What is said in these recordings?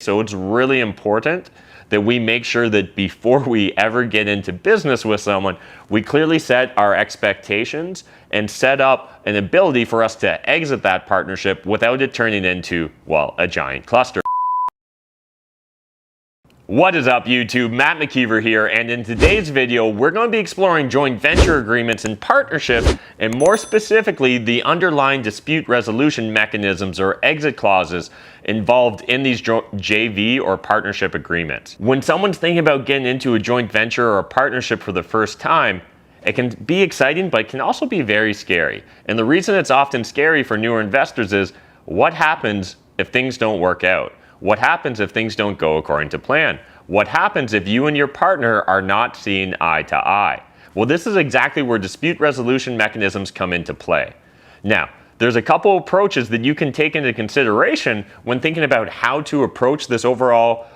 So it's really important that we make sure that before we ever get into business with someone, we clearly set our expectations and set up an ability for us to exit that partnership without it turning into, well, a giant cluster. What is up, YouTube? Matt McKeever here, and in today's video, we're going to be exploring joint venture agreements and partnerships, and more specifically, the underlying dispute resolution mechanisms or exit clauses involved in these JV or partnership agreements. When someone's thinking about getting into a joint venture or a partnership for the first time, it can be exciting, but it can also be very scary. And the reason it's often scary for newer investors is what happens if things don't work out? What happens if things don't go according to plan? What happens if you and your partner are not seeing eye to eye? Well, this is exactly where dispute resolution mechanisms come into play. Now, there's a couple approaches that you can take into consideration when thinking about how to approach this overall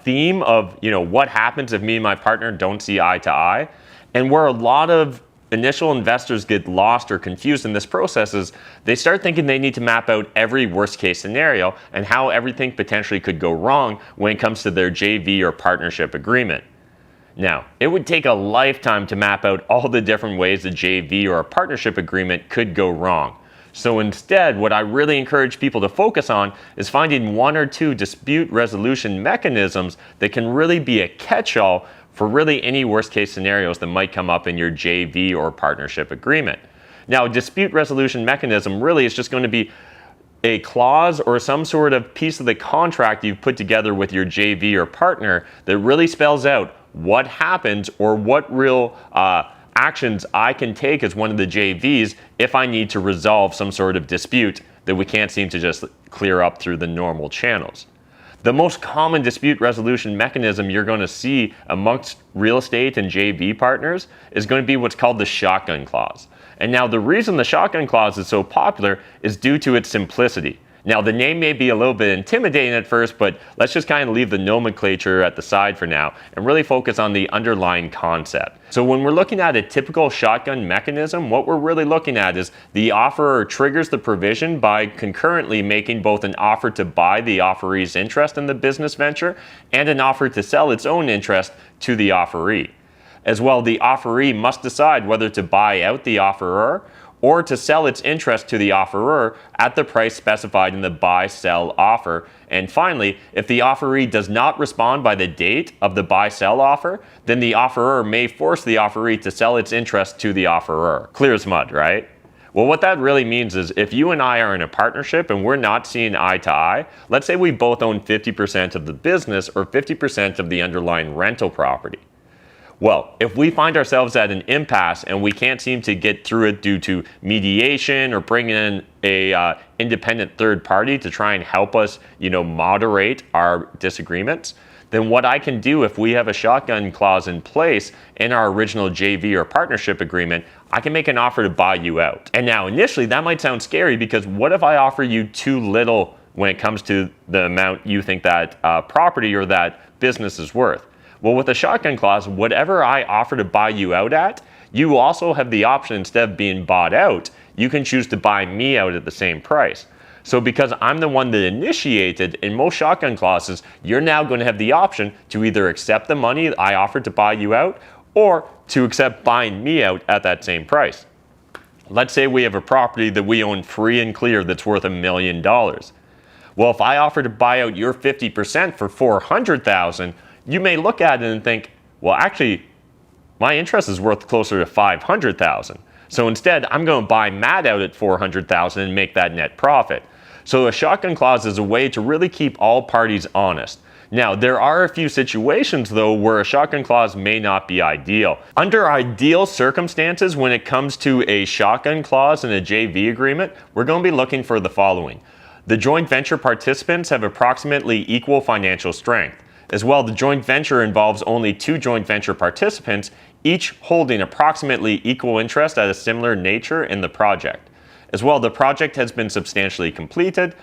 theme of, what happens if me and my partner don't see eye to eye? And where a lot of initial investors get lost or confused in this process is they start thinking they need to map out every worst case scenario and how everything potentially could go wrong when it comes to their JV or partnership agreement. Now, it would take a lifetime to map out all the different ways a JV or a partnership agreement could go wrong. So instead, what I really encourage people to focus on is finding one or two dispute resolution mechanisms that can really be a catch-all for really any worst case scenarios that might come up in your JV or partnership agreement. Now, a dispute resolution mechanism really is just going to be a clause or some sort of piece of the contract you've put together with your JV or partner that really spells out what happens or what real actions I can take as one of the JVs if I need to resolve some sort of dispute that we can't seem to just clear up through the normal channels. The most common dispute resolution mechanism you're going to see amongst real estate and JV partners is going to be what's called the shotgun clause. And now the reason the shotgun clause is so popular is due to its simplicity. Now, the name may be a little bit intimidating at first, but let's just kind of leave the nomenclature at the side for now and really focus on the underlying concept. So when we're looking at a typical shotgun mechanism, what we're really looking at is the offeror triggers the provision by concurrently making both an offer to buy the offeree's interest in the business venture and an offer to sell its own interest to the offeree. As well, the offeree must decide whether to buy out the offeror or to sell its interest to the offeror at the price specified in the buy-sell offer. And finally, if the offeree does not respond by the date of the buy-sell offer, then the offeror may force the offeree to sell its interest to the offeror. Clear as mud, right? Well, what that really means is if you and I are in a partnership and we're not seeing eye to eye, let's say we both own 50% of the business or 50% of the underlying rental property. Well, if we find ourselves at an impasse and we can't seem to get through it due to mediation or bringing in a independent third party to try and help us, moderate our disagreements, then what I can do if we have a shotgun clause in place in our original JV or partnership agreement, I can make an offer to buy you out. And now initially that might sound scary because what if I offer you too little when it comes to the amount you think that property or that business is worth? Well, with a shotgun clause, whatever I offer to buy you out at, you also have the option, instead of being bought out, you can choose to buy me out at the same price. So because I'm the one that initiated, in most shotgun clauses, you're now going to have the option to either accept the money I offered to buy you out or to accept buying me out at that same price. Let's say we have a property that we own free and clear that's worth $1 million. Well, if I offer to buy out your 50% for $400,000, you may look at it and think, well, actually, my interest is worth closer to $500,000. So instead, I'm going to buy Matt out at $400,000 and make that net profit. So a shotgun clause is a way to really keep all parties honest. Now, there are a few situations, though, where a shotgun clause may not be ideal. Under ideal circumstances, when it comes to a shotgun clause in a JV agreement, we're going to be looking for the following. The joint venture participants have approximately equal financial strength. As well, the joint venture involves only two joint venture participants, each holding approximately equal interest at a similar nature in the project. As well, the project has been substantially completed.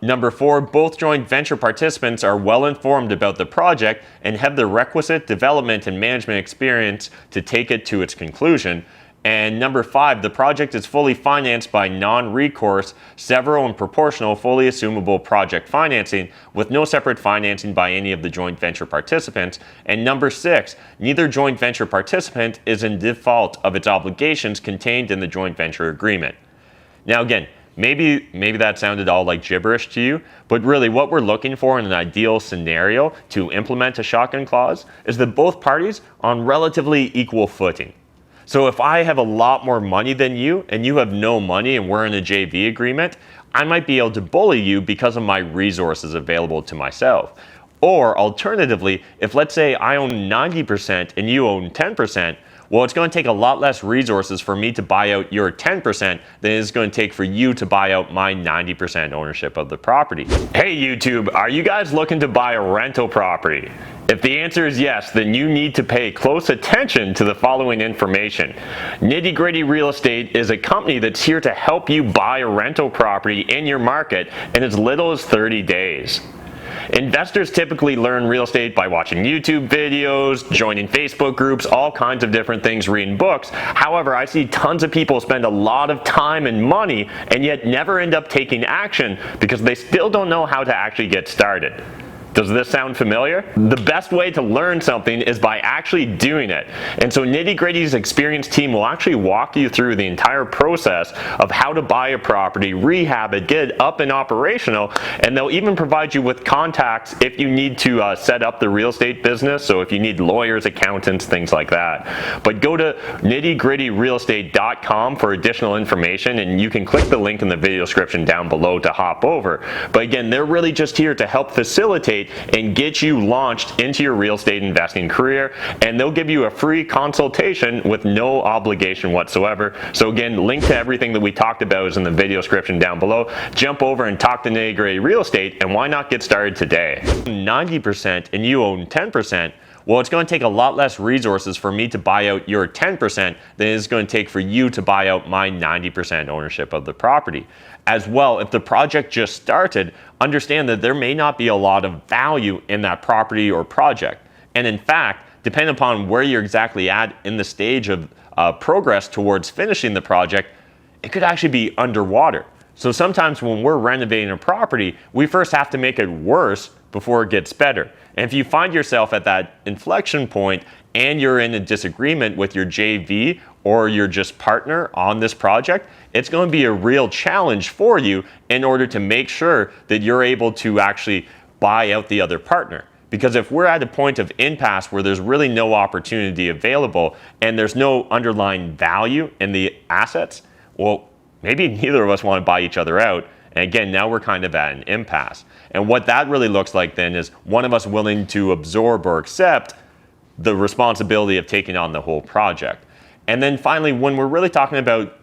Number 4, both joint venture participants are well informed about the project and have the requisite development and management experience to take it to its conclusion. And number 5, the project is fully financed by non-recourse, several and proportional, fully assumable project financing with no separate financing by any of the joint venture participants. And number 6, neither joint venture participant is in default of its obligations contained in the joint venture agreement. Now again, maybe that sounded all like gibberish to you, but really what we're looking for in an ideal scenario to implement a shotgun clause is that both parties are on relatively equal footing. So if I have a lot more money than you and you have no money and we're in a JV agreement, I might be able to bully you because of my resources available to myself. Or alternatively, if let's say I own 90% and you own 10%, well, it's going to take a lot less resources for me to buy out your 10% than it's going to take for you to buy out my 90% ownership of the property. Hey YouTube, are you guys looking to buy a rental property? If the answer is yes, then you need to pay close attention to the following information. Nitty Gritty Real Estate is a company that's here to help you buy a rental property in your market in as little as 30 days. Investors typically learn real estate by watching YouTube videos, joining Facebook groups, all kinds of different things, reading books. However, I see tons of people spend a lot of time and money and yet never end up taking action because they still don't know how to actually get started. Does this sound familiar? The best way to learn something is by actually doing it. And so Nitty Gritty's experienced team will actually walk you through the entire process of how to buy a property, rehab it, get it up and operational, and they'll even provide you with contacts if you need to set up the real estate business. So if you need lawyers, accountants, things like that. But go to nittygrittyrealestate.com for additional information, and you can click the link in the video description down below to hop over. But again, they're really just here to help facilitate and get you launched into your real estate investing career, and they'll give you a free consultation with no obligation whatsoever. So again, link to everything that we talked about is in the video description down below. Jump over and talk to Nitty Gritty Real Estate, and why not get started today? 90% and you own 10%, well, it's going to take a lot less resources for me to buy out your 10% than it's going to take for you to buy out my 90% ownership of the property. As well, if the project just started, understand that there may not be a lot of value in that property or project. And in fact, depending upon where you're exactly at in the stage of progress towards finishing the project, it could actually be underwater. So sometimes when we're renovating a property, we first have to make it worse before it gets better. And if you find yourself at that inflection point and you're in a disagreement with your JV or your just partner on this project, it's going to be a real challenge for you in order to make sure that you're able to actually buy out the other partner. Because if we're at a point of impasse where there's really no opportunity available and there's no underlying value in the assets, well, maybe neither of us want to buy each other out. And again, now we're kind of at an impasse. And what that really looks like then is one of us willing to absorb or accept the responsibility of taking on the whole project. And then finally, when we're really talking about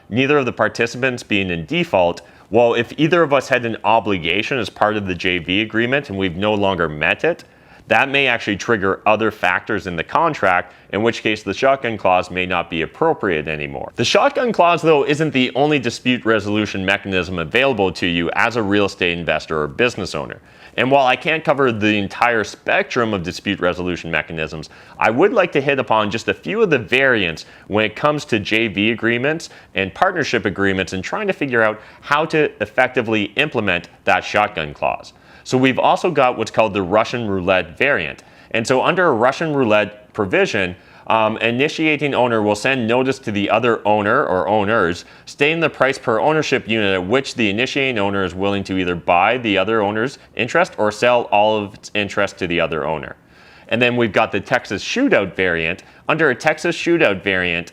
neither of the participants being in default, well, if either of us had an obligation as part of the JV agreement and we've no longer met it, that may actually trigger other factors in the contract, in which case the shotgun clause may not be appropriate anymore. The shotgun clause, though, isn't the only dispute resolution mechanism available to you as a real estate investor or business owner. And while I can't cover the entire spectrum of dispute resolution mechanisms, I would like to hit upon just a few of the variants when it comes to JV agreements and partnership agreements and trying to figure out how to effectively implement that shotgun clause. So we've also got what's called the Russian roulette variant. And so under a Russian roulette provision, initiating owner will send notice to the other owner or owners stating the price per ownership unit at which the initiating owner is willing to either buy the other owner's interest or sell all of its interest to the other owner. And then we've got the Texas shootout variant. Under a Texas shootout variant,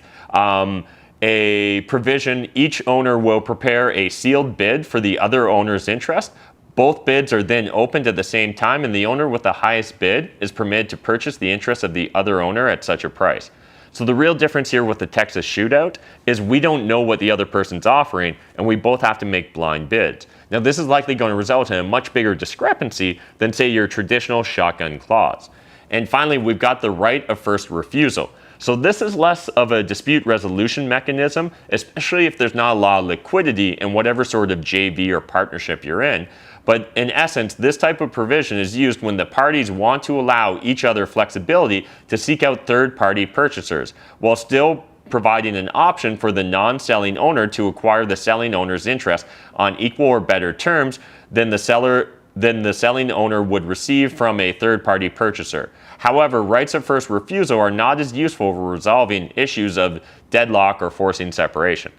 a provision, each owner will prepare a sealed bid for the other owner's interest. Both bids are then opened at the same time, and the owner with the highest bid is permitted to purchase the interest of the other owner at such a price. So the real difference here with the Texas shootout is we don't know what the other person's offering, and we both have to make blind bids. Now, this is likely going to result in a much bigger discrepancy than, say, your traditional shotgun clause. And finally, we've got the right of first refusal. So this is less of a dispute resolution mechanism, especially if there's not a lot of liquidity in whatever sort of JV or partnership you're in. But in essence, this type of provision is used when the parties want to allow each other flexibility to seek out third-party purchasers while still providing an option for the non-selling owner to acquire the selling owner's interest on equal or better terms than the selling owner would receive from a third-party purchaser. However, rights of first refusal are not as useful for resolving issues of deadlock or forcing separation.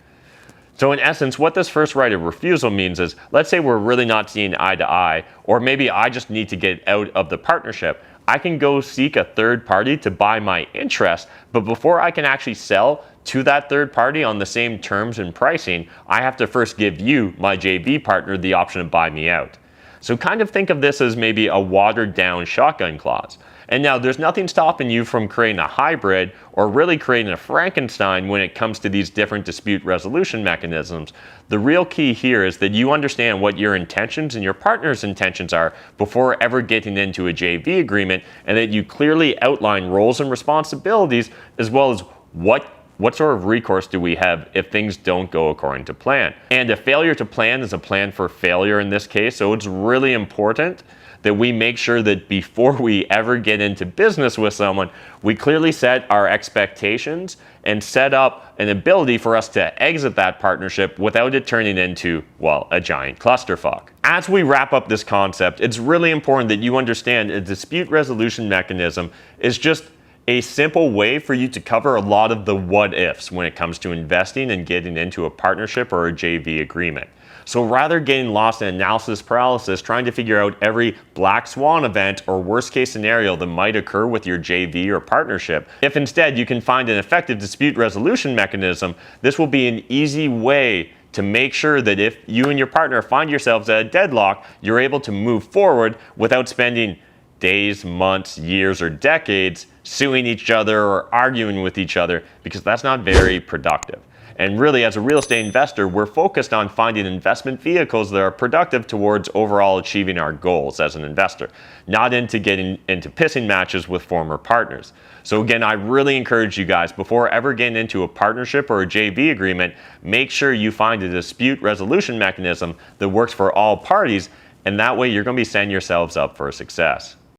So in essence, what this first right of refusal means is, let's say we're really not seeing eye to eye, or maybe I just need to get out of the partnership. I can go seek a third party to buy my interest, but before I can actually sell to that third party on the same terms and pricing, I have to first give you, my JV partner, the option to buy me out. So kind of think of this as maybe a watered down shotgun clause. And now there's nothing stopping you from creating a hybrid or really creating a Frankenstein when it comes to these different dispute resolution mechanisms. The real key here is that you understand what your intentions and your partner's intentions are before ever getting into a JV agreement, and that you clearly outline roles and responsibilities, as well as what sort of recourse do we have if things don't go according to plan. And a failure to plan is a plan for failure in this case, so it's really important that we make sure that before we ever get into business with someone, we clearly set our expectations and set up an ability for us to exit that partnership without it turning into, well, a giant clusterfuck. As we wrap up this concept, it's really important that you understand a dispute resolution mechanism is just a simple way for you to cover a lot of the what ifs when it comes to investing and getting into a partnership or a JV agreement. So rather getting lost in analysis paralysis trying to figure out every black swan event or worst case scenario that might occur with your JV or partnership, if instead you can find an effective dispute resolution mechanism, this will be an easy way to make sure that if you and your partner find yourselves at a deadlock, you're able to move forward without spending days, months, years, or decades suing each other or arguing with each other, because that's not very productive. And really, as a real estate investor, we're focused on finding investment vehicles that are productive towards overall achieving our goals as an investor, not into getting into pissing matches with former partners. So again, I really encourage you guys, before ever getting into a partnership or a JV agreement, make sure you find a dispute resolution mechanism that works for all parties, and that way you're going to be setting yourselves up for success.